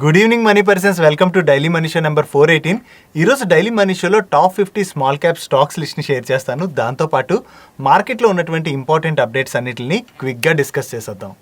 Good evening money persons, welcome to daily money show number 418. ఈరోజు daily money షోలో top 50 small cap stocks లిస్ట్ని share చేస్తాను. దాంతోపాటు మార్కెట్లో ఉన్నటువంటి ఇంపార్టెంట్ అప్డేట్స్ అన్నిటిని క్విక్గా డిస్కస్ చేసేద్దాం.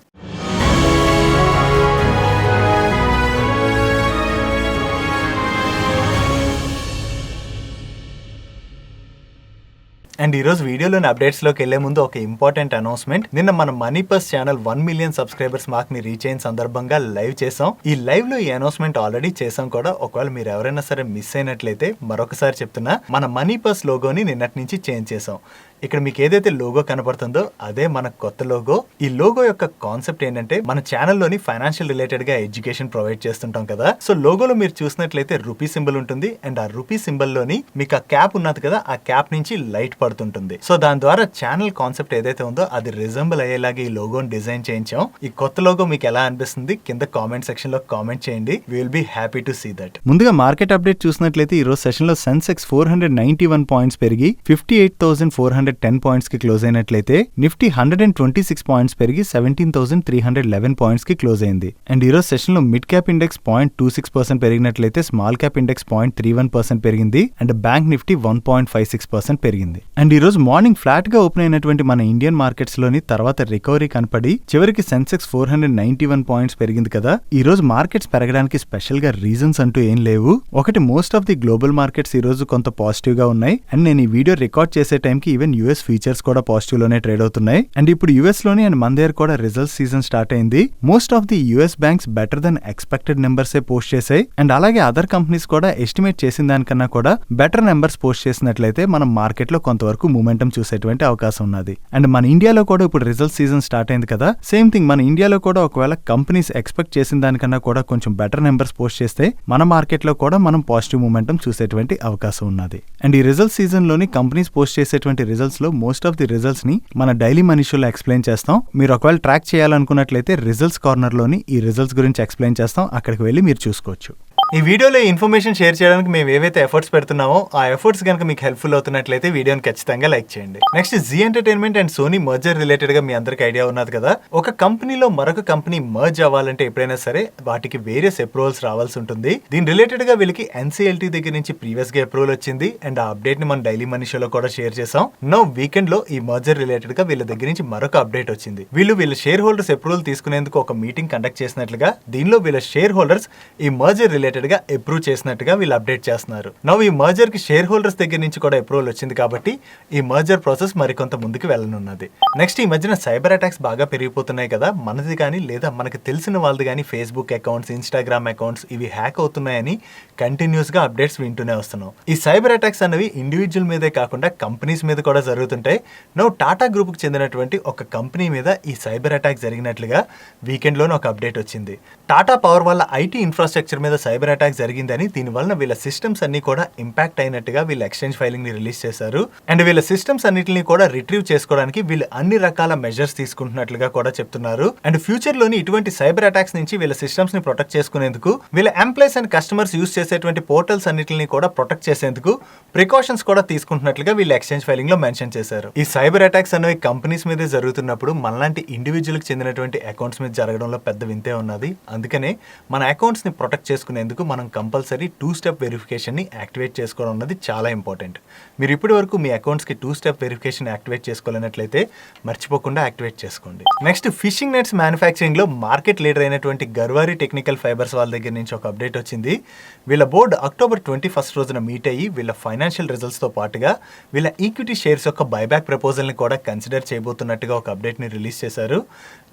అండ్ ఈరోజు వీడియోలోని అప్డేట్స్లోకి వెళ్లే ముందు ఒక ఇంపార్టెంట్ అనౌన్స్మెంట్. నిన్న మన money purse channel 1 million subscribers mark ని రీచ్ అయిన సందర్భంగా లైవ్ చేసాం. ఈ లైవ్ లో ఈ అనౌన్స్మెంట్ ఆల్రెడీ చేసాం కూడా. ఒకవేళ మీరు ఎవరైనా సరే మిస్ అయినట్లయితే మరొకసారి చెప్తున్నా, మన మనీ పర్స్ లోగోని నిన్నటి నుంచి చేంజ్ చేసాం. ఇక్కడ మీకు ఏదైతే లోగో కనపడుతుందో అదే మన కొత్త లోగో. ఈ లోగో యొక్క కాన్సెప్ట్ ఏంటంటే, మన ఛానల్లోని ఫైనాన్షియల్ రిలేటెడ్ గా ఎడ్యుకేషన్ ప్రొవైడ్ చేస్తుంటాం కదా. సో లోగోలో మీరు చూసినట్లయితే రూపీ సింబల్ ఉంటుంది. అండ్ ఆ రూపీ సింబల్ లోని మీకు ఆ క్యాప్ ఉన్నది కదా, ఆ క్యాప్ నుంచి లైట్ పడుతుంటుంది. సో దాని ద్వారా ఛానల్ కాన్సెప్ట్ ఏదైతే ఉందో అది రిజంబుల్ అయ్యేలాగా ఈ లోగోని డిజైన్ చేయించాం. ఈ కొత్త లోగో మీకు ఎలా అనిపిస్తుంది కింద కామెంట్ సెక్షన్ లో కామెంట్ చేయండి. We will be happy to see that. ముందుగా మార్కెట్ అప్డేట్ చూసినట్లయితే ఈ రోజు సెషన్ లో సెన్సెక్స్ 491 పాయింట్స్ పెరిగి 58,410 పాయింట్స్ కి క్లోజ్ అయినట్లయితే, నిఫ్టీ 126 పాయింట్స్ పెరిగి 17,311 పాయింట్స్ కి క్లోజ్ అయింది. అండ్ ఈ రోజు సెషన్ లో మిడ్ క్యాప్ ఇండెక్స్ 0.26% పెరిగినట్లయితే, స్మాల్ క్యాప్ ఇండెక్స్ 0.31% పెరిగింది. అండ్ బ్యాంక్ నిఫ్టీ 1.56% పెరిగింది. అండ్ ఈ రోజు మార్నింగ్ ఫ్లాట్ గా ఓపెన్ అయినటువంటి మన ఇండియన్ మార్కెట్స్ లోని తర్వాత రికవరీ కనపడి చివరికి సెన్సెక్స్ 491 పాయింట్స్ పెరిగింది కదా. ఈ రోజు మార్కెట్స్ పెరగడానికి స్పెషల్ గా రీజన్స్ అంటూ ఏం లేవు. ఒకటి, most of the global markets ఈ రోజు కొంత పాజిటివ్ గా ఉన్నాయి. అండ్ నేను ఈ వీడియో రికార్డ్ చేసే టైంకి ఈవెన్ యూఎస్ ఫీచర్స్ కూడా పాజిటివ్ లోనే ట్రేడ్ అవుతున్నాయి. అండ్ ఇప్పుడు యూఎస్ లోని అండ్ మన దగ్గర కూడా రిజల్ట్స్ సీజన్ స్టార్ట్ అయింది. Most of the US banks better than expected numbers post చేసాయి. అండ్ అలాగే అదర్ కంపెనీస్ కూడా ఎస్టిమేట్ చేసిన దానికన్నా కూడా బెటర్ నెంబర్స్ పోస్ట్ చేసినట్లయితే మనం మార్కెట్ లో కొంతవరకు మూమెంటం చూసేటువంటి అవకాశం ఉన్నది. అండ్ మన ఇండియాలో కూడా ఇప్పుడు రిజల్ట్ సీజన్ స్టార్ట్ అయింది కదా. సేమ్ థింగ్ మన ఇండియాలో కూడా ఒకవేళ కంపెనీస్ ఎక్స్పెక్ట్ చేసిన దానికన్నా కూడా కొంచెం బెటర్ నెంబర్స్ పోస్ట్ చేస్తే మన మార్కెట్ లో కూడా మనం పాజిటివ్ మూమెంటం చూసేటువంటి అవకాశం ఉన్నది. అండ్ ఈ రిజల్ట్ సీజన్ లోని కంపెనీస్ పోస్ట్ చేసేటువంటి రిజల్ట్స్ లో మోస్ట్ ఆఫ్ ది రిజల్ట్స్ ని మన డైలీ మనీ షోలో ఎక్స్ప్లెయిన్ చేస్తాం. మీరు ఒకవేళ ట్రాక్ చేయాలనుకున్నట్లయితే రిజల్ట్స్ కార్నర్ లోని ఈ రిజల్ట్స్ గురించి ఎక్స్ప్లెయిన్ చేస్తాం. అక్కడికి వెళ్ళి మీరు చూసుకోవచ్చు. ఈ వీడియోలో ఇన్ఫర్మేషన్ షేర్ చేయడానికి మేము ఏవైతే ఎఫర్ట్స్ పెడుతున్నామో ఆ ఎఫర్ట్స్ కనుక మీకు హెల్ప్ఫుల్ అవుతున్నట్లయితే వీడియోని ఖచ్చితంగా లైక్ చేయండి. Next, Zee entertainment and Sony merger related గా మీ అందరికి ఐడియా ఉన్నది కదా. ఒక కంపెనీలో మరొక కంపెనీ మర్జ్ అవ్వాలంటే ఎప్పుడైనా సరే వాటికి వేరియస్ అప్రూవల్స్ రావాల్సి ఉంటుంది. దీని రిలేటెడ్ గా వీళ్ళకి ఎన్సీఎల్టీ దగ్గర నుంచి ప్రీవియస్ గా అప్రూవల్ వచ్చింది. అండ్ ఆ అప్డేట్ ని మన డైలీ మనీ షోలో కూడా షేర్ చేసాం. నో వీకెండ్ లో ఈ మర్జర్ రిలేటెడ్ గా వీళ్ళ దగ్గర నుంచి మరొక అప్డేట్ వచ్చింది. వీళ్ళ షేర్ హోల్డర్స్ అప్రూవల్ తీసుకునేందుకు ఒక మీటింగ్ కండక్ట్ చేసినట్లుగా, దీనిలో వీళ్ళ షేర్ హోల్డర్స్ ఈ మర్జర్ రిలేటెడ్ గా అప్రూవ్ చేసినట్టుగా వీళ్ళు అప్డేట్ చేస్తున్నారు. నవ్ ఈ మర్జర్ కి షేర్ హోల్డర్స్ దగ్గర నుంచి కూడా అప్రూవల్ వచ్చింది కాబట్టి ఈ మర్జర్ ప్రాసెస్ మరికొంత ముందుకు వెళ్ళనున్నది. నెక్స్ట్, ఈ మధ్యన సైబర్ అటాక్స్ బాగా పెరిగిపోతున్నాయి కదా. మనది కానీ లేదా మనకి తెలిసిన వాళ్ళది కానీ ఫేస్బుక్ అకౌంట్స్, ఇన్స్టాగ్రామ్ అకౌంట్స్ ఇవి హ్యాక్ అవుతున్నాయని కంటిన్యూస్ గా అప్డేట్స్ వింటూనే వస్తున్నాం. ఈ సైబర్ అటాక్స్ అనేవి ఇండివిజువల్ మీదే కాకుండా కంపెనీస్ మీద కూడా జరుగుతుంటాయి. నవ్ టాటా గ్రూప్ కు చెందినటువంటి ఒక కంపెనీ మీద ఈ సైబర్ అటాక్ జరిగినట్లుగా వీకెండ్ లోనే ఒక అప్డేట్ వచ్చింది. టాటా పవర్ వల్ల ఐటీ ఇన్ఫ్రాస్ట్రక్చర్ మీద సైబర్ అటాక్ జరిగిందని, దీనివల్ల వీళ్ళ సిస్టమ్స్ అన్ని కూడా ఇంపాక్ట్ అయినట్టుగా వీళ్ళు ఎక్స్చేంజ్ ఫైలింగ్ ని రిలీజ్ చేశారు. అండ్ వీళ్ళ సిస్టమ్స్ అన్నిటిని కూడా రిట్రీవ్ చేసుకోవడానికి వీళ్ళు అన్ని రకాల మెజర్స్ తీసుకుంటున్నట్లుగా కూడా చెప్తున్నారు. అండ్ ఫ్యూచర్ లోని ఇటువంటి సైబర్ అటాక్స్ నుంచి వీళ్ళ సిస్టమ్స్ ని ప్రొటెక్ట్ చేసుకునేందుకు వీళ్ళ ఎంప్లాయీస్ అండ్ కస్టమర్స్ యూస్ చేసేటువంటి పోర్టల్స్ అన్నిటిని కూడా ప్రొటెక్ట్ చేసేందుకు ప్రికాషన్స్ కూడా తీసుకుంటున్నట్లుగా వీళ్ళు ఎక్స్చేంజ్ ఫైలింగ్ లో మెన్షన్ చేశారు. ఈ సైబర్ అటాక్స్ అనేవి కంపెనీస్ మీదే జరుగుతున్నప్పుడు మనలాంటి ఇండివిజువల్ కి చెందినటువంటి అకౌంట్స్ మీద జరగడంలో పెద్ద వింతే ఉన్నది. అందుకనే మన అకౌంట్స్ ని ప్రొటెక్ట్ చేసుకునేందుకు మనం కంపల్సరీ 2-స్టెప్ వెరిఫికేషన్ ని యాక్టివేట్ చేసుకోవడం అన్నది చాలా ఇంపార్టెంట్. మీరు ఇప్పటి వరకు మీ అకౌంట్స్ కి 2-స్టెప్ వెరిఫికేషన్ యాక్టివేట్ చేసుకోలేనట్లయితే మర్చిపోకుండా యాక్టివేట్ చేసుకోండి. నెక్స్ట్, ఫిషింగ్ నెట్స్ మ్యానుఫ్యాక్చరింగ్ లో మార్కెట్ లీడర్ అయినటువంటి గర్వారి టెక్నికల్ ఫైబర్స్ వాళ్ళ దగ్గర నుంచి ఒక అప్డేట్ వచ్చింది. వీళ్ళ బోర్డు అక్టోబర్ 21 రోజున మీట్ అయ్యి వీళ్ళ ఫైనాన్షియల్ రిజల్ట్స్ తో పాటుగా వీళ్ళ ఈక్విటీ షేర్స్ యొక్క బైబ్యాక్ ప్రపోజల్ ని కూడా కన్సిడర్ చేయబోతున్నట్టుగా ఒక అప్డేట్ ని రిలీజ్ చేశారు.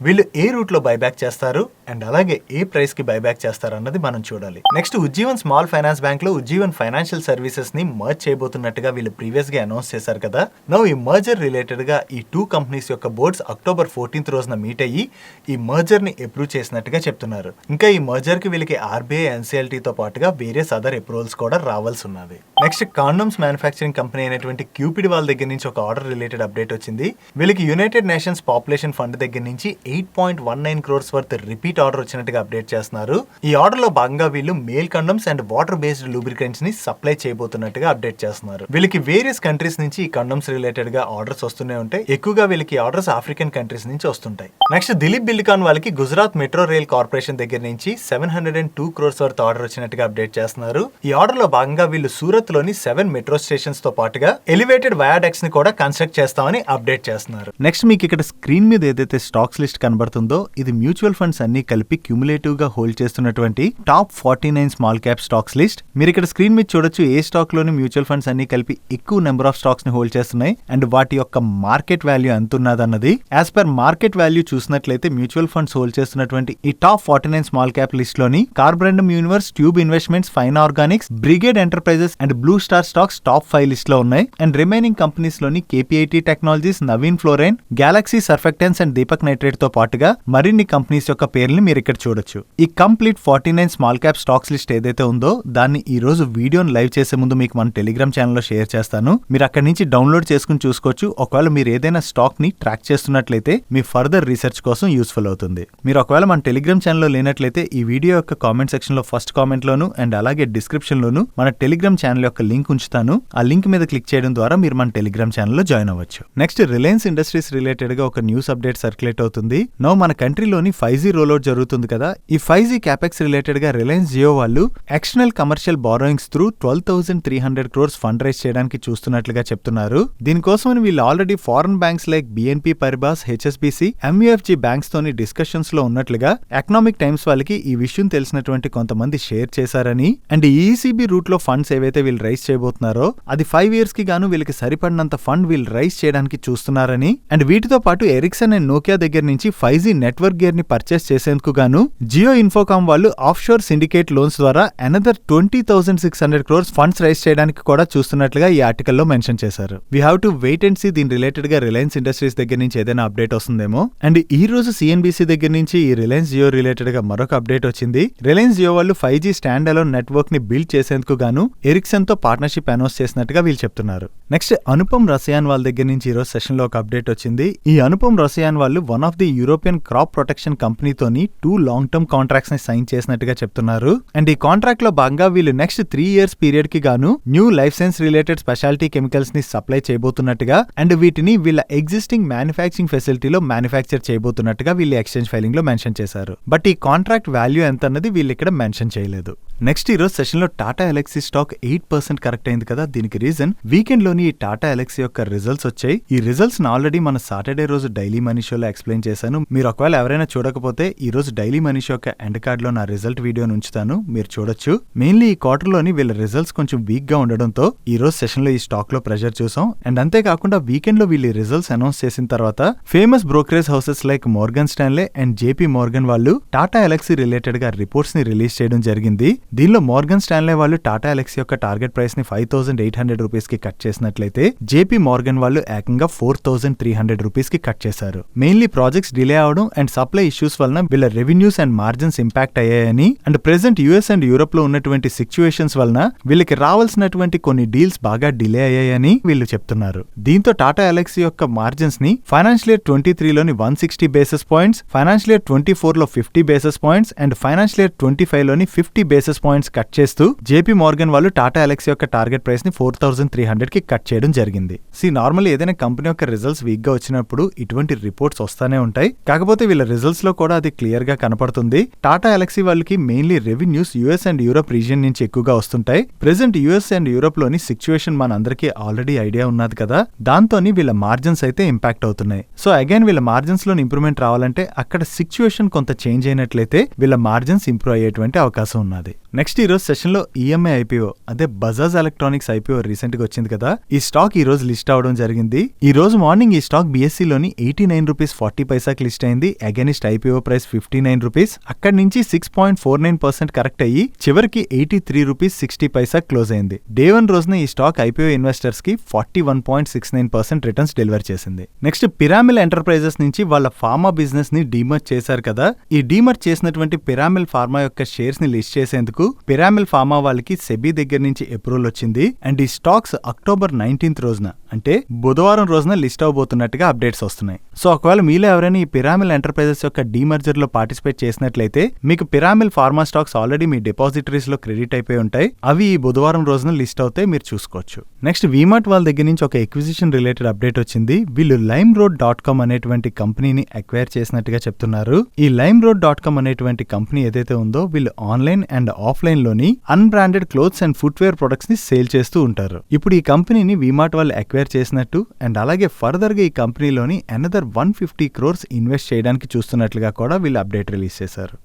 వీళ్ళు ఏ రూట్ లో బైబ్యాక్ చేస్తారు అండ్ అలాగే ఏ ప్రైస్ కి బైబ్యాక్ చేస్తారు అన్నది మనం చూడాలి. Next, Ujjivan small finance bank లో ఉజ్జీవన్ ఫైనాన్షియల్ సర్వీసెస్ ని మర్జ్ చేయబోతున్నట్టుగా వీళ్ళు ప్రీవియస్ గా అనౌన్స్ చేశారు కదా. నవ్ ఈ మర్జర్ రిలేటెడ్ గా ఈ 2 కంపెనీస్ యొక్క బోర్డ్స్ అక్టోబర్ 14 రోజున మీట్ అయ్యి ఈ మర్జర్ ని అప్రూవ్ చేసినట్టుగా చెప్తున్నారు. ఇంకా ఈ మర్జర్ కి వీళ్ళకి ఆర్బీఐ, ఎన్సీఎల్టీ తో పాటుగా వేరియస్ అదర్ అప్రూవల్స్ కూడా రావాల్సి ఉన్నది. నెక్స్ట్, కాండోమ్స్ మ్యానుఫ్యాక్చరింగ్ కంపెనీ అయినటువంటి క్యూపిడ్ వాళ్ళ దగ్గర నుంచి ఒక ఆర్డర్ రిలేటెడ్ అప్డేట్ వచ్చింది. వీళ్ళకి యునైటెడ్ నేషన్స్ పాపులేషన్ ఫండ్ దగ్గర నుంచి 8.19 crores వర్త్ రిపీట్ ఆర్డర్ వచ్చినట్టుగా అప్డేట్ చేస్తున్నారు. ఈ ఆర్డర్ లో భాగంగా వీళ్ళు male condoms and water based lubricants ని సప్లై చేయబోతున్నట్టుగా అప్డేట్ చేస్తున్నారు. వీళ్ళకి వేరియస్ కంట్రీస్ నుంచి ఈ కండమ్స్ రిలేటెడ్ గా ఆర్డర్స్ వస్తూనే ఉంటాయి. ఎక్కువగా వీళ్ళకి ఆర్డర్స్ ఆఫ్రికన్ కంట్రీస్ నుంచి వస్తుంటాయి. నెక్స్ట్ దిలీప్ బిల్డ్కాన్ వాళ్ళకి గుజరాత్ మెట్రో రైల్ కార్పొరేషన్ దగ్గర నుంచి 702 crores వర్త్ ఆర్డర్ వచ్చినట్టుగా అప్డేట్ చేస్తున్నారు. ఈ ఆర్డర్ లో భాగంగా వీళ్ళు సూరత్ లోని 7 మెట్రో స్టేషన్స్ తో పాటుగా ఎలివేటెడ్ వయాడక్ట్స్ ని కూడా కన్స్ట్రక్ట్ చేస్తామని అప్డేట్ చేస్తున్నారు. నెక్స్ట్ మీకు ఇక్కడ స్క్రీన్ మీద ఏదైతే స్టాక్స్ లిస్ట్ కనబడుతుందో ఇది మ్యూచువల్ ఫండ్స్ అన్ని కలిపి క్యూములేటివ్ గా హోల్డ్ చేస్తున్నటువంటి top 49 small cap stocks list. మీరు ఇక్కడ స్క్రీన్ మీద చూడొచ్చు ఏ స్టాక్ లోని మ్యూచువల్ ఫండ్స్ అన్ని కలిపి ఎక్కువ నెంబర్ ఆఫ్ స్టాక్స్ ని హోల్డ్ చేస్తున్నాయి అండ్ వాటి యొక్క మార్కెట్ వాల్యూ ఎంత ఉన్నదన్నది. యాజ్ పర్ మార్కెట్ వాల్యూ చూసినట్లయితే మ్యూచువల్ ఫండ్స్ హోల్డ్ చేస్తున్నటువంటి ఈ టాప్ 49 స్మాల్ క్యాప్ లిస్ట్ లోని Carborundum Universal, Tube Investments, Fine Organics, Brigade Enterprises and Blue Star stocks top 5 list లో ఉన్నాయి. అండ్ రిమైనింగ్ కంపెనీస్ లోని KPIT Technologies, Navin Fluorine, Galaxy Surfactants and Deepak Nitrite తో పాటుగా మరిన్ని companies యొక్క పేర్లని మీరు ఇక్కడ చూడొచ్చు. ఈ complete 49 small cap stocks list ఏదైతే ఉందో దాన్ని ఈ రోజు వీడియోని లైవ్ చేసే ముందు మీకు మన టెలిగ్రామ్ ఛానల్లో షేర్ చేస్తాను. మీరు అక్కడి నుంచి డౌన్లోడ్ చేసుకుని చూసుకోవచ్చు. ఒకవేళ మీరు ఏదైనా స్టాక్ ని ట్రాక్ చేస్తున్నట్లయితే మీ ఫర్దర్ రీసెర్చ్ కోసం యూస్ఫుల్ అవుతుంది. మీరు ఒకవేళ మన టెలిగ్రామ్ ఛానల్లో లేనట్లయితే ఈ వీడియో యొక్క కామెంట్ సెక్షన్ లో ఫస్ట్ కామెంట్ లోను అండ్ అలాగే డిస్క్రిప్షన్ లోను మన టెలిగ్రామ్ ఛానల్ యొక్క లింక్ ఉంచుతాను. ఆ లింక్ మీద క్లిక్ చేయడం ద్వారా మీరు మన టెలిగ్రామ్ ఛానల్లో జాయిన్ అవ్వచ్చు. నెక్స్ట్ రిలయన్స్ ఇండస్ట్రీస్ రిలేటెడ్ గా ఒక న్యూస్ అప్డేట్ సర్క్యులేట్ అవుతుంది. నో మన కంట్రీలోని 5G రోల్అవుట్ జరుగుతుంది కదా. ఈ 5G క్యాపెక్స్ రిలేటెడ్ గా రిలయన్స్ జియో వాళ్ళు external commercial borrowings through 12,300 crores fund rise చేయడానికి చూస్తున్నట్లుగా చెప్తున్నారు. దీనికోసం వీళ్ళు already foreign banks like BNP Paribas, HSBC, MUFG banks తోని డిస్కషన్స్ లో ఉన్నట్లుగా ఎకనామిక్ టైమ్స్ వాళ్ళకి ఈ విషయం తెలిసినటువంటి కొంతమంది షేర్ చేశారని అండ్ ECB రూట్ లో ఫండ్స్ ఏవైతే వీళ్ళు రైజ్ చేయబోతున్నారో అది 5 years కి గాను వీళ్ళకి సరిపడినంత ఫండ్ వీళ్ళు రైజ్ చేయడానికి చూస్తున్నారని అండ్ వీటితో పాటు ఎరిక్సన్ అండ్ నోకియా దగ్గర నుంచి 5G నెట్వర్క్ గేర్ ని పర్చేస్ చేసేందుకు గాను జియో ఇన్ఫోకామ్ వాళ్ళు ఆఫ్షోర్ సిండికేట్ లోన్స్ ద్వారా అనదర్ 20,600 crores ఫండ్స్ రైజ్ చేయడానికి కూడా చూస్తున్నట్లుగా ఈ ఆర్టికల్లో మెన్షన్ చేశారు. We have to wait and see దీని రిలేటెడ్ గా రిలయన్స్ ఇండస్ట్రీస్ దగ్గర నుంచి ఏదైనా అప్డేట్ వస్తుందేమో. అండ్ ఈ రోజు CNBC దగ్గర నుంచి ఈ రిలయన్స్ జియో రిలేటెడ్ గా మరొక అప్డేట్ వచ్చింది. రిలయన్స్ జియో వాళ్ళు 5G స్టాండ్ అలోన్ నెట్వర్క్ ని బిల్డ్ చేసేందుకు గాను ఎరిక్సన్ తో పార్ట్నర్షిప్ అనౌన్స్ చేసినట్టుగా వీళ్ళు చెప్తున్నారు. నెక్స్ట్ అనుపమ్ రసాయన్ వాళ్ళ దగ్గర నుంచి ఈ రోజు సెషన్ లో ఒక అప్డేట్ వచ్చింది. ఈ అనుపమ్ రసాయన్ వాళ్ళు one of the European crop protection కంపెనీతోని 2 long term కాంట్రాక్ట్స్ ని సైన్ చేసినట్టుగా చెప్తున్నారు. అండ్ ఈ కాంట్రాక్ట్ లో భాగంగా వీళ్ళు నెక్స్ట్ 3 years పీరియడ్ కి గాను new life science related speciality chemicals ని సప్లై చేయబోతున్నట్టుగా అండ్ వీటిని వీళ్ళ ఎగ్జిస్టింగ్ మ్యానుఫ్యాక్చరింగ్ ఫెసిలిటీలో మ్యానుఫ్యాక్చర్ చేయబోతున్నట్టుగా వీళ్ళు ఎక్స్చేంజ్ ఫైలింగ్ లో మెన్షన్ చేశారు. బట్ ఈ కాంట్రాక్ట్ వాల్యూ ఎంత అన్నది వీళ్ళు ఇక్కడ మెన్షన్ చేయలేదు. నెక్స్ట్ ఈ రోజు సెషన్ లో టాటా ఎలక్సీ స్టాక్ 8% కరెక్ట్ అయింది కదా. దీనికి రీజన్ వీకెండ్ లోని ఈ టాటా ఎలక్సీ యొక్క రిజల్ట్స్ వచ్చాయి. ఈ రిజల్ట్స్ ఆల్రెడీ మన సాటర్డే రోజు డైలీ మనీ షోలో ఎక్స్ప్లెయిన్ చేశాను. మీరు ఒకవేళ ఎవరైనా చూడకపోతే ఈ రోజు డైలీ మనీ షో యొక్క ఎండ్ కార్డ్ లో నా రిజల్ట్ వీడియోని ఉంచుతాను, మీరు చూడొచ్చు. మెయిన్లీ ఈ క్వార్టర్ లోని వీళ్ళ రిజల్ట్స్ కొంచెం వీక్ గా ఉండడంతో ఈ రోజు సెషన్ లో ఈ స్టాక్ లో ప్రెషర్ చూసాం. అండ్ అంతేకాకుండా వీకెండ్ లో వీళ్ళు రిజల్ట్స్ అనౌన్స్ చేసిన తర్వాత famous brokerage houses like Morgan స్టాన్లే and JP Morgan వాళ్ళు టాటా ఎలక్సీ రిలేటెడ్ గా రిపోర్ట్స్ ని రిలీజ్ చేయడం జరిగింది. దీనిలో మోర్గన్ స్టాన్లే వాళ్ళు టాటా ఎలక్సీ యొక్క టార్గెట్ ప్రైస్ ని 5,800 రూపీస్ కి కట్ చేసినట్లయితే JP Morgan వాళ్ళు ఏకంగా 4,300 రూపీస్ కి కట్ చేశారు. మెయిన్లీ ప్రాజెక్ట్స్ డిలే అవడం అండ్ సప్లై ఇష్యూస్ వలన వీళ్ళ రెవెన్యూస్ అండ్ మార్జిన్స్ ఇంపాక్ట్ అయ్యాయని and present US and Europe లో ఉన్నటువంటి సిచ్యువేషన్స్ వలన వీళ్ళకి రావాల్సినటువంటి కొన్ని డీల్స్ బాగా డిలే అయ్యాయని వీళ్ళు చెప్తున్నారు. దీంతో టాటా ఎలక్సీ యొక్క మార్జిన్స్ ని ఫైనాన్షియల్ ఇయర్ 23 లోని 160 basis points, ఫైనాన్షియల్ ఇయర్ 24 లో 50 basis points and financial year 25 లోని 50 basis points కట్ చేస్తూ JP Morgan వాళ్ళు టాటా ఎలక్సీ యొక్క టార్గెట్ ప్రైస్ ని 4,300 కి కట్ చేయడం జరిగింది. నార్మల్ ఏదైనా కంపెనీ యొక్క రిజల్ట్స్ వీక్ గా వచ్చినప్పుడు ఇటువంటి రిపోర్ట్స్ వస్తానే ఉంటాయి. కాకపోతే వీళ్ళ రిజల్ట్స్ లో కూడా అది క్లియర్ గా కనపడుతుంది. టాటా ఎలక్సీ వాళ్ళకి mainly revenues US and Europe region నుంచి ఎక్కువగా వస్తుంటాయి. ప్రెసెంట్ US అండ్ యూరోప్ లోని సిచ్యువేషన్ మన అందరికీ ఆల్రెడీ ఐడియా ఉన్నది కదా. దాంతోని వీళ్ళ మార్జిన్స్ అయితే ఇంపాక్ట్ అవుతున్నాయి. సో అగైన్ వీళ్ళ మార్జిన్స్ లో ఇంప్రూవ్మెంట్ రావాలంటే అక్కడ సిచ్యువేషన్ కొంత చేంజ్ అయినట్లయితే వీళ్ళ మార్జిన్స్ ఇంప్రూవ్ అయ్యేటువంటి అవకాశం ఉన్నది. నెక్స్ట్ ఈ రోజు సెషన్ లో EMI IPO అదే బజాజ్ ఎలక్ట్రానిక్స్ IPO రీసెంట్ గా వచ్చింది కదా. ఈ స్టాక్ ఈ రోజు లిస్ట్ అవడం జరిగింది. ఈ రోజు మార్నింగ్ ఈ స్టాక్ BSE లోని 89 రూపీస్ 40 పైసాకి లిస్ట్ అయింది. Against IPO price 59 rupees. అక్కడి నుంచి 6.49% కరెక్ట్ అయ్యి చివరికి 83 రూపీస్ 60 పైసా క్లోజ్ అయింది. డే 1 రోజున ఈ స్టాక్ IPO ఇన్వెస్టర్స్ కి 41.69% రిటర్న్స్ డెలివర్ చేసింది. నెక్స్ట్ పిరామిల్ ఎంటర్ప్రైజెస్ నుంచి వాళ్ళ ఫార్మా బిజినెస్ ని డీమర్జ్ చేశారు కదా. ఈ డీమర్జ్ చేసినటువంటి పిరామిల్ ఫార్మా యొక్క షేర్స్ ని లిస్ట్ చేసేందుకు వరకు పిరామిల్ ఫార్మా వాళ్ళకి సెబీ దగ్గర నుంచి అప్రూవల్ వచ్చింది. అండ్ ఈ స్టాక్స్ అక్టోబర్ 19th రోజున అంటే బుధవారం రోజున లిస్ట్ అవబోతున్నట్టుగా అప్డేట్స్ వస్తున్నాయి. సో ఒకవేళ మీలో ఎవరైనా ఈ పిరామిల్ ఎంటర్ప్రైజెస్ యొక్క డీమర్జర్ లో పార్టిసిపేట్ చేసినట్లయితే మీకు పిరామిల్ ఫార్మా స్టాక్స్ ఆల్రెడీ మీ డిపాజిటరీస్ లో క్రెడిట్ అయిపోయి ఉంటాయి. అవి ఈ బుధవారం రోజున లిస్ట్ అవుతాయి, మీరు చూసుకోవచ్చు. నెక్స్ట్ వీమార్ట్ వాళ్ళ దగ్గర నుంచి ఒక ఎక్విజిషన్ రిలేటెడ్ అప్డేట్ వచ్చింది. వీళ్ళు LimeRoad.com అనేటువంటి కంపెనీని అక్వైర్ చేసినట్టుగా చెప్తున్నారు. ఈ LimeRoad.com అనేటువంటి కంపెనీ ఏదైతే ఉందో వీళ్ళు ఆన్లైన్ అండ్ ఆఫ్లైన్ లోని unbranded clothes and footwear products ని సేల్ చేస్తూ ఉంటారు. ఇప్పుడు ఈ కంపెనీని వీమార్ట్ వాళ్ళు అక్వైర్ చేసినట్టు అండ్ అలాగే ఫర్దర్ గా ఈ కంపెనీలోని అనదర్ 150 crores ఇన్వెస్ట్ చేయడానికి చూస్తున్నట్లుగా కూడా వీళ్ళు అప్డేట్ రిలీజ్ చేశారు.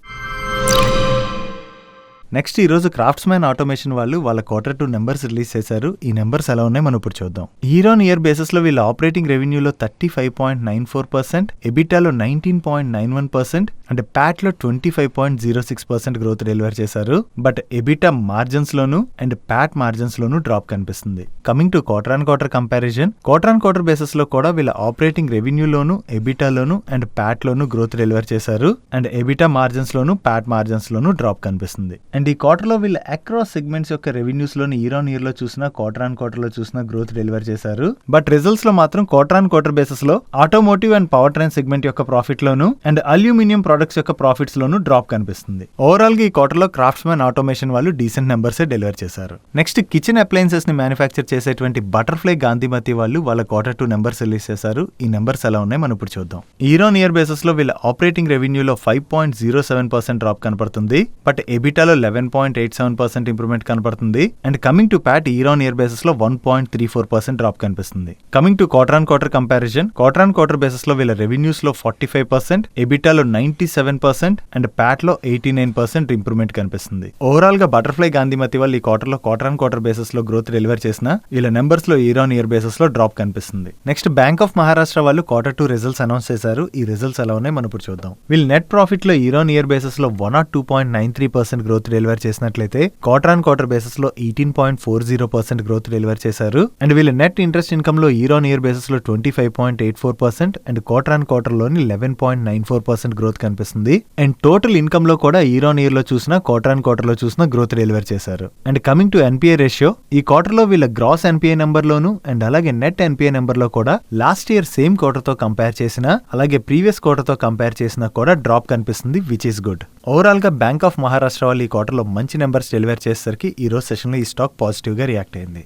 నెక్స్ట్ ఈ రోజు క్రాఫ్ట్స్మ్యాన్ ఆటోమేషన్ వాళ్ళు వాళ్ళ Q2 నెంబర్స్ రిలీజ్ చేశారు. ఈ నెంబర్స్ ఎలా ఉన్నాయి మనం ఇప్పుడు చూద్దాం. ఇయర్ ఆన్ ఇయర్ బేసిస్ లో వీళ్ళ ఆపరేటింగ్ రెవెన్యూలో 35.94%, ఎబిటాలో 19.91% అండ్ ప్యాట్ లో 25.06% గ్రోత్ డెలివర్ చేశారు. బట్ ఎబిటా మార్జిన్స్ లోను అండ్ ప్యాట్ మార్జిన్స్ లోను డ్రాప్ కనిపిస్తుంది. Coming to quarter comparison, quarter basis లో కూడా వీళ్ళ ఆపరేటింగ్ రెవెన్యూలోను ఎబిటాలోను అండ్ ప్యాట్ లోను గ్రోత్ డెలివర్ చేశారు. అండ్ ఎబిటా మార్జిన్స్ లోను ప్యాట్ మార్జిన్స్ లోను డ్రాప్ కనిపిస్తుంది. అండ్ ఈ క్వార్టర్ లో వీళ్ళు అక్రాస్ సెగ్మెంట్స్ యొక్క రెవెన్యూస్ లోని ఇయర్ ఆన్ ఇయర్ లో చూసినా క్వార్టర్ లో చూసినా గ్రోత్ డెలివర్ చేశారు. బట్ రిజల్ట్స్ లో మాత్రం క్వార్టర్ బేసిస్ లో automotive and power train segment యొక్క ప్రాఫిట్ లోను అండ్ అల్యూమినియం ప్రొడక్ట్స్ యొక్క ప్రాఫిట్స్ లోను డ్రాప్ కనిపిస్తుంది. ఓవరాల్ గా ఈ క్వార్టర్ లో క్రాఫ్ట్స్మ్యాన్ ఆటోమేషన్ వాళ్ళు డీసెంట్ నెంబర్స్ డెలివర్ చేశారు. నెక్స్ట్ కిచెన్ అప్లయన్సెస్ ని మ్యానుఫ్యాక్చర్ చేసేటువంటి బటర్ఫ్లై గాంధీమతి వాళ్ళు వాళ్ళ Q2 నెంబర్స్ రిలీజ్ చేశారు. ఈ నెంబర్స్ ఎలా ఉన్నాయి మనం ఇప్పుడు చూద్దాం. ఇయర్ ఆన్ ఇయర్ బేసిస్ లో వీళ్ళ ఆపరేటింగ్ రెవెన్యూలో 5.07% డ్రాప్ కనపడుతుంది. బట్ ఎబిటాలో 11.87% ఇంప్రూవ్మెంట్ కనపడుతుంది. And coming to Pat year on year basis లో 1.34% డ్రాప్ కనిపిస్తుంది. Coming to quarter comparison, quarter basis లో వీళ్ళ రెవెన్యూస్ లో 45%, ఎబిటాలో 97% అండ్ ప్యాట్ లో 89% ఇంప్రూవ్మెంట్ కనిపిస్తుంది. ఓవరాల్ గా బటర్ఫ్లై గాంధీమతి వాళ్ళు ఈ క్వార్టర్ బేసిస్ లో గ్రోత్ డెలివర్ చేసిన వీళ్ళ నెంబర్స్ లో ఇయర్ ఆన్ ఇయర్ బేసిస్ లో డ్రాప్ కనిపిస్తుంది. నెక్స్ట్ బ్యాంక్ ఆఫ్ మహారాష్ట్ర వాళ్ళు Q2 రిజల్ట్స్ అనౌన్స్ చేశారు. ఈ రిజల్ట్స్ ఎలా ఉన్నాయి మనం ఇప్పుడు చూద్దాం. వీళ్ళు నెట్ ప్రాఫిట్ లో ఇయర్ ఆన్ ఇయర్ బేసిస్ లో 102.93% గ్రోత్ డెలివర్ చేసినట్లయితే క్వార్టర్ బేసిస్ లో 18.40% గ్రోత్ డెలివర్ చేశారు. అండ్ వీళ్ళ నెట్ ఇంట్రెస్ట్ ఇన్కమ్ లో ఇయర్ ఆన్ ఇయర్ బేసిస్ లో 25.84% అండ్ క్వార్టర్ లోని 11.94% గ్రోత్ కనిపిస్తుంది. అండ్ టోటల్ ఇన్కమ్ లో కూడా ఇయర్ ఆన్ ఇయర్ లో చూసినా క్వార్టర్ లో చూసినా గ్రోత్ డెలివర్ చేశారు. And coming to NPA ratio, ఈ క్వార్టర్ లో వీళ్ళ గ్రాస్ ఎన్పిఏ నెంబర్ లోను అండ్ అలాగే నెట్ ఎన్పిఏ నెంబర్ లో కూడా లాస్ట్ ఇయర్ సేమ్ క్వార్టర్ తో కంపేర్ చేసినా అలాగే ప్రీవియస్ క్వార్టర్ తో కంపేర్ చేసినా కూడా డ్రాప్ కనిపిస్తుంది, విచ్ ఈస్ గుడ్. ఓవరాల్ గా బ్యాంక్ ఆఫ్ మహారాష్ట్ర వాళ్ళు ఈ క్వార్టర్ లో మంచి నెంబర్స్ డెలివర్ చేసేసరికి ఈ రోజు సెషన్ లో ఈ స్టాక్ పాజిటివ్ గా రియాక్ట్ అయింది.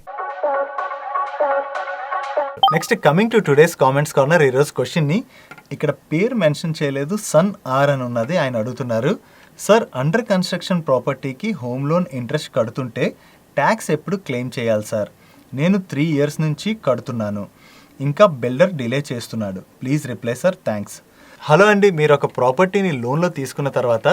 Next coming to today's comments corner. ఈ రోజు క్వశ్చన్ ని ఇక్కడ పేరు మెన్షన్ చేయలేదు, సన్ ఆర్ అని ఉన్నది. ఆయన అడుగుతున్నారు, సార్ అండర్ కన్స్ట్రక్షన్ ప్రాపర్టీకి హోమ్ లోన్ ఇంట్రెస్ట్ కడుతుంటే ట్యాక్స్ ఎప్పుడు క్లెయిమ్ చేయాలి సార్? నేను 3 years నుంచి కడుతున్నాను, ఇంకా బిల్డర్ డిలే చేస్తున్నాడు, please reply sir, thanks. Hello అండి, మీరు ఒక ప్రాపర్టీని లోన్లో తీసుకున్న తర్వాత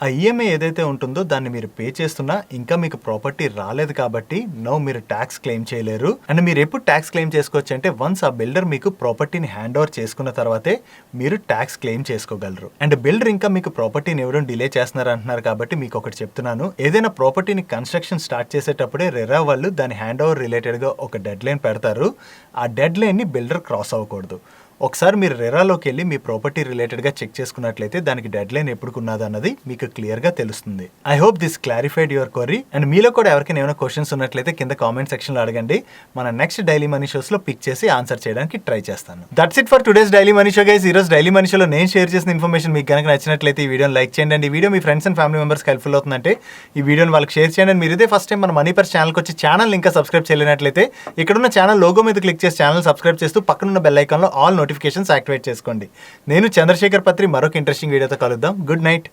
ఆ ఈఎంఐ ఏదైతే ఉంటుందో దాన్ని మీరు పే చేస్తున్నా ఇంకా మీకు ప్రాపర్టీ రాలేదు కాబట్టి నో మీరు ట్యాక్స్ క్లెయిమ్ చేయలేరు. అండ్ మీరు ఎప్పుడు ట్యాక్స్ క్లెయిమ్ చేసుకోవచ్చు అంటే వన్స్ ఆ బిల్డర్ మీకు ప్రాపర్టీని హ్యాండ్ ఓవర్ చేసుకున్న తర్వాతే మీరు ట్యాక్స్ క్లెయిమ్ చేసుకోగలరు. అండ్ బిల్డర్ ఇంకా మీకు ప్రాపర్టీని ఇవ్వడం డిలే చేస్తున్నారు అంటున్నారు కాబట్టి మీకు ఒకటి చెప్తున్నాను, ఏదైనా ప్రాపర్టీని కన్స్ట్రక్షన్ స్టార్ట్ చేసేటప్పుడే రెరా వాళ్ళు దాని హ్యాండ్ ఓవర్ రిలేటెడ్గా ఒక డెడ్ లైన్ పెడతారు. ఆ డెడ్ లైన్ని బిల్డర్ క్రాస్ అవ్వకూడదు. ఒకసారి మీరు రెరాలోకి వెళ్ళి మీ ప్రాపర్టీ రిలేటెడ్గా చెక్ చేసుకున్నట్లయితే దానికి డెడ్ లైన్ ఎప్పుడుకున్నది అన్నది మీకు క్లియర్గా తెలుస్తుంది. I hope this clarified your query. And మీలో కూడా ఎవరికైనా ఏమైనా క్వశ్చన్స్ ఉన్నట్లయితే కింద కామెంట్ సెక్షన్లో అడగండి. మన నెక్స్ట్ డైలీ మనీ షోస్లో పిక్ చేసి ఆన్సర్ చేయడానికి ట్రై చేస్తాను. That's it for today's daily money show guys. ఈ రోజు డైలీ మనీ షోలో నేను షేర్ చేసిన ఇన్ఫర్మేషన్ మీకు కనుక నచ్చినట్లయితే ఈ వీడియోని లైక్ చేయండి. అండ్ ఈ video me friends and family మెంబర్స్కి హెల్ప్ఫుల్ అవుతుందంటే ఈ వీడియోని వాళ్ళకి షేర్ చేయండి. అండ్ మీరు ఇదే ఫస్ట్ టైం మన మనీ పర్స్ ఛానల్కి వచ్చి ఛానల్ ఇంకా సబ్స్క్రైబ్ చేయలేనట్లయితే ఇక్కడున్న ఛానల్ లోగో మీద క్లిక్ చేసి ఛానల్ సబ్స్క్రైబ్ చేస్తూ పక్కనున్న బెల్ ఐకాన్లో ఆల్ నోటిఫికేషన్స్ యాక్టివేట్ చేసుకోండి. నేను చంద్రశేఖర్ పత్రి మరొక ఇంట్రెస్టింగ్ వీడియోతో కలుద్దాం. Good night.